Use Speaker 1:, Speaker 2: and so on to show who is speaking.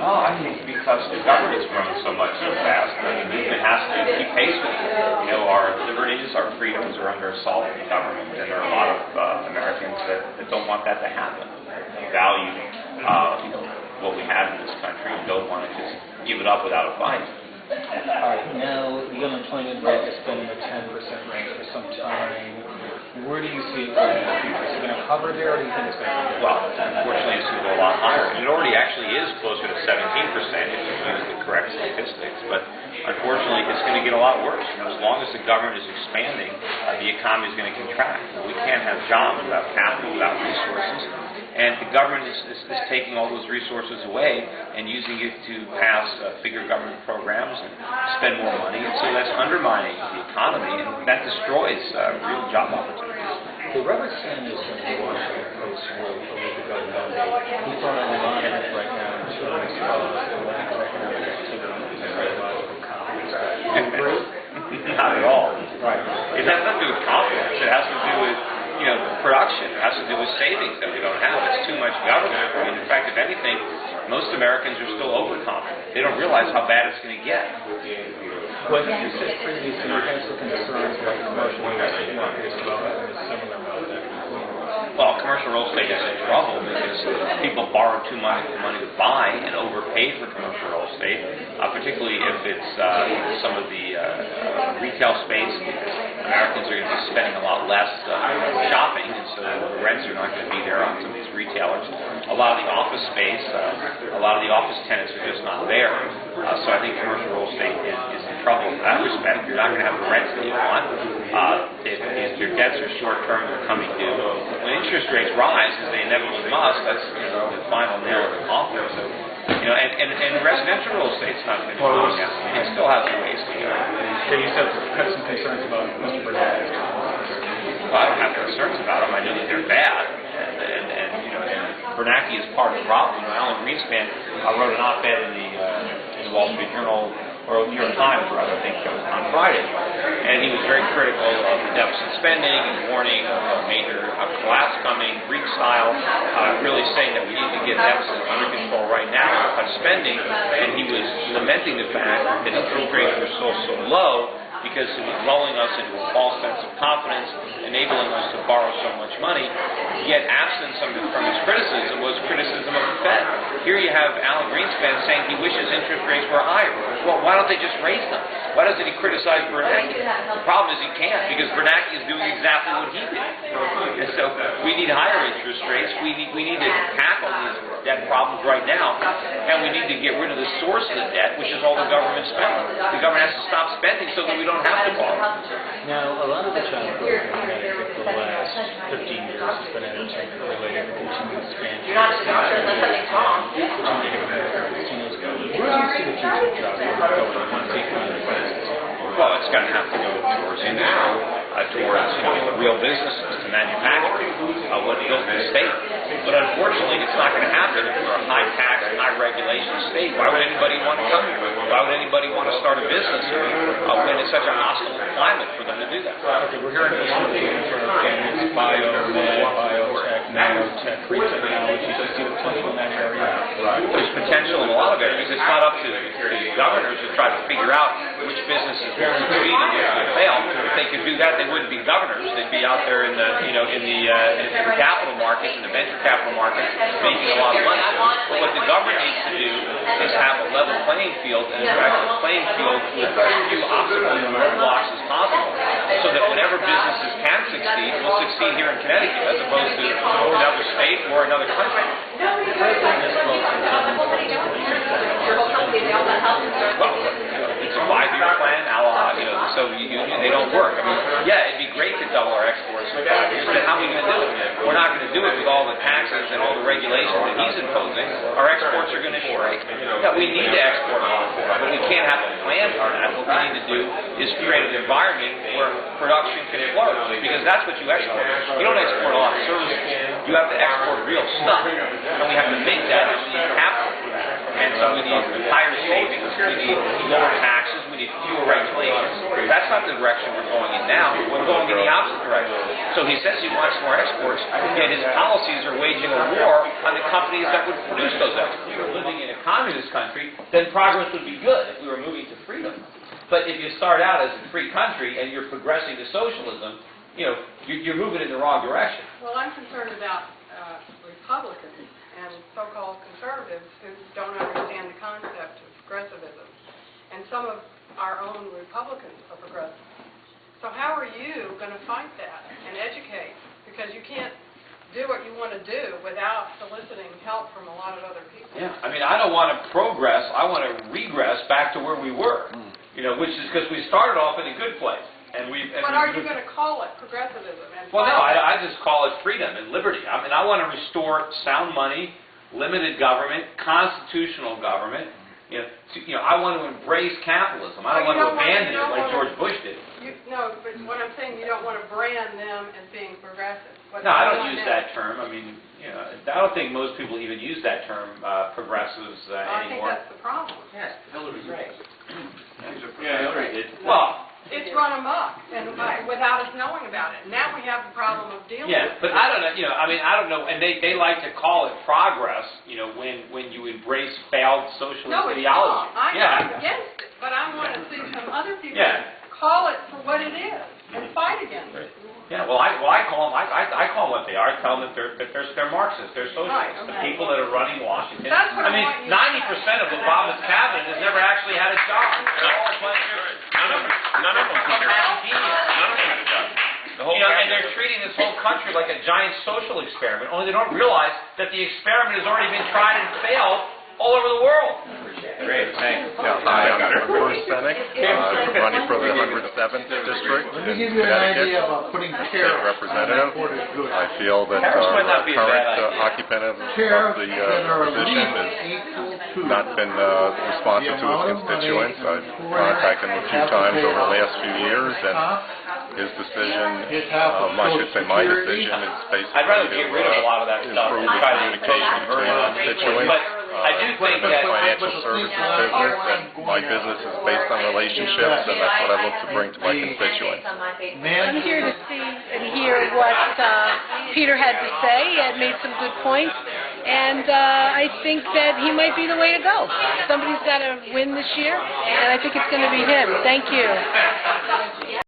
Speaker 1: Well, I think because the government is growing so much so fast, the movement has to keep pace with it. You know, our liberties, our freedoms are under assault from the government, and there are a lot of Americans that don't want that to happen. They value, you know, what we have in this country and don't want to just give it up without a fight.
Speaker 2: All right, now the unemployment rate has been in the 10% range for some time. Where do you see it going in the future? Is it going to hover there, or do you think it's going to go?
Speaker 1: Well, unfortunately, it's going to go a lot higher. And it already actually is closer to 17% if you use the correct statistics. But unfortunately, it's going to get a lot worse. You know, as long as the government is expanding, the economy is going to contract. We can't have jobs without capital, without resources. And the government is taking all those resources away and using it to pass bigger government programs and spend more money. And so that's undermining the economy, and that destroys real job opportunities.
Speaker 2: The Robert Sanders from the Washington Post wrote a week ago Monday. He thought a lot of it right now in terms of the lack of economic activity and biological confidence. Do you agree?
Speaker 1: Not at all.
Speaker 2: Right.
Speaker 1: It has nothing to do with confidence. It has to do with, you know, production. It has to do with savings that we don't have. It's too much government. I mean, in fact, if anything, most Americans are still overconfident. They don't realize how bad it's going to get.
Speaker 2: Well, you said previously you had some concerns about the commercial real estate market as well, having a similar meltdown.
Speaker 1: Well, commercial real estate is in trouble because people borrow too much money to buy and overpay for commercial real estate, particularly if it's some of the retail space. Americans are going to be spending a lot less shopping, and so the rents are not going to be there on some of these retailers. A lot of the office space, a lot of the office tenants are just not there. So I think commercial real estate is in trouble in that respect. You're not going to have the rents that you want. If your debts are short-term, they're coming due. When interest rates rise, as they inevitably must, that's, you know, the final nail in the coffin. So, you know, and residential real estate's not going to be going out. I mean, it still has a ways to go.
Speaker 2: So you said you had some concerns about Mr. Bernanke.
Speaker 1: Well, I don't have concerns about them. I know that they're bad, and you know, and Bernanke is part of the problem. You know, Alan Greenspan wrote an op-ed in the Wall Street Journal, or New York Times, rather, I think, on Friday, and he was very critical of the deficit spending and warning of a major collapse coming, Greek style, really saying that we need to get deficits under control right now and cut spending, and he was lamenting the fact that interest rates were still so low because it was lulling us into a false sense of confidence, enabling us to borrow so much money, yet absent from his criticism was criticism of the Fed. Here you have Alan Greenspan saying he wishes interest rates were higher. Well, why don't they just raise them? Why doesn't he criticize Bernanke? The problem is he can't, because Bernanke is doing exactly what he did. And so we need higher interest rates. We need to tackle these debt problems right now, and we need to get rid of the source of the debt, which is all the government spending. The government has to stop spending so that we don't have to borrow.
Speaker 2: Now, a lot of the job growth in Connecticut for the last 15 years has been related to continued expansion.
Speaker 3: You're not sure unless something's wrong.
Speaker 2: Where do you see the future of job growth going once the economy rises?
Speaker 1: Well, it's going to have to go towards real businesses, to manufacturing, what built the state. But unfortunately, it's not going to happen if we're a high tax, high regulation state. Why would anybody want to come here? Why would anybody want to start a business here when it's such a hostile climate for them to do that?
Speaker 2: Okay, we're hearing it's bio-med, biotech, nanotech, green technology. Do you see the potential in that area?
Speaker 1: There's potential in a lot of areas. It's not up to the governors to try to figure out which businesses will succeed and which will fail. If they could do that, they wouldn't be governors. They'd be out there in the capital markets, in the venture capital markets, making a lot of money. But what the government needs to do is have a level playing field, and in fact, a playing field with as few obstacles and roadblocks as possible, so that whenever businesses can succeed, will succeed here in Connecticut as opposed to another state or another country. Well, it's a 5-year plan, the Soviet Union. They don't work. I mean, yeah, it'd be great to double our exports in 5 years, but how are we going to do it? We're not going to do it with all the taxes and all the regulations that he's imposing. Our exports are going to shrink. Yeah, we need to export a lot more, but we can't have a plan for that. What we need to do is create an environment where production can flourish, because that's what you export. You don't export a lot of services. You have to export real stuff, and we have to make that, and we need capital for that. And so we need higher savings, we need lower taxes, we be fewer regulations. That's not the direction we're going in now. We're going in the opposite direction. So he says he wants more exports, yet his policies are waging a war on the companies that would produce those exports. If we were living in a communist country, then progress would be good if we were moving to freedom. But if you start out as a free country and you're progressing to socialism, you're moving in the wrong direction.
Speaker 4: Well, I'm concerned about Republicans and so-called conservatives who don't understand the concept of progressivism. And some of our own Republicans are progressive. So how are you going to fight that and educate? Because you can't do what you want to do without soliciting help from a lot of other people.
Speaker 1: Yeah, I mean, I don't want to progress. I want to regress back to where we were. Which is because we started off in a good place.
Speaker 4: But are you going to call it progressivism?
Speaker 1: Well, no, I just call it freedom and liberty. I mean, I want to restore sound money, limited government, constitutional government. I want to embrace capitalism. I don't want to abandon it like George Bush did.
Speaker 4: No, but what I'm saying, you don't want to brand them as being progressive.
Speaker 1: No, I don't use that term. I mean, I don't think most people even use that term, progressives, anymore.
Speaker 4: I think that's the problem.
Speaker 5: Yes, Hillary's right.
Speaker 1: Yeah, Hillary did. Well,
Speaker 4: it's run amok, and without us knowing about it. Now we have the problem of dealing with it.
Speaker 1: But I don't know, I don't know, and they like to call it progress, when you embrace failed socialist ideology.
Speaker 4: No, it's not. I'm against it, but I want to see some other people call it for what it is and fight against it.
Speaker 1: Yeah, well, I call them. I call them what they are. I tell them that they're Marxists. They're socialists.
Speaker 4: Right,
Speaker 1: The people that are running Washington.
Speaker 4: That's what
Speaker 1: I mean,
Speaker 4: I want you to
Speaker 1: 90% of Obama's cabinet has never actually had a job. They're all a bunch of
Speaker 6: None of them
Speaker 1: None of them
Speaker 6: had a job. The whole
Speaker 1: and they're treating this whole country like a giant social experiment. Only they don't realize that the experiment has already been tried and failed all over the world.
Speaker 6: Great, thanks.
Speaker 7: Yeah, hi, I'm Bruce Fennick, running for the 107th District
Speaker 2: Let me
Speaker 7: in
Speaker 2: give you an idea
Speaker 7: Connecticut,
Speaker 2: about putting
Speaker 7: state
Speaker 2: tariffs
Speaker 7: representative.
Speaker 2: on import is good.
Speaker 7: I feel that
Speaker 1: Tariffs might not be a
Speaker 7: current
Speaker 1: bad idea.
Speaker 7: occupant of
Speaker 2: Tariffs
Speaker 7: the
Speaker 2: that are
Speaker 7: position
Speaker 2: legal
Speaker 7: has
Speaker 2: equal to
Speaker 7: not been responsive to his constituents. I've contacted him a few times over the last few years, and his decision, I should say my decision, is basically
Speaker 1: I'd rather get rid of a lot of that stuff
Speaker 7: improve
Speaker 1: and try to
Speaker 7: communication between constituents.
Speaker 1: But I do think
Speaker 7: the
Speaker 1: that
Speaker 7: financial services business, and my business is based on relationships, and that's what I look to bring to my constituents.
Speaker 8: I'm here to see and hear what Peter had to say and made some good points. And I think that he might be the way to go. Somebody's got to win this year, and I think it's going to be him. Thank you.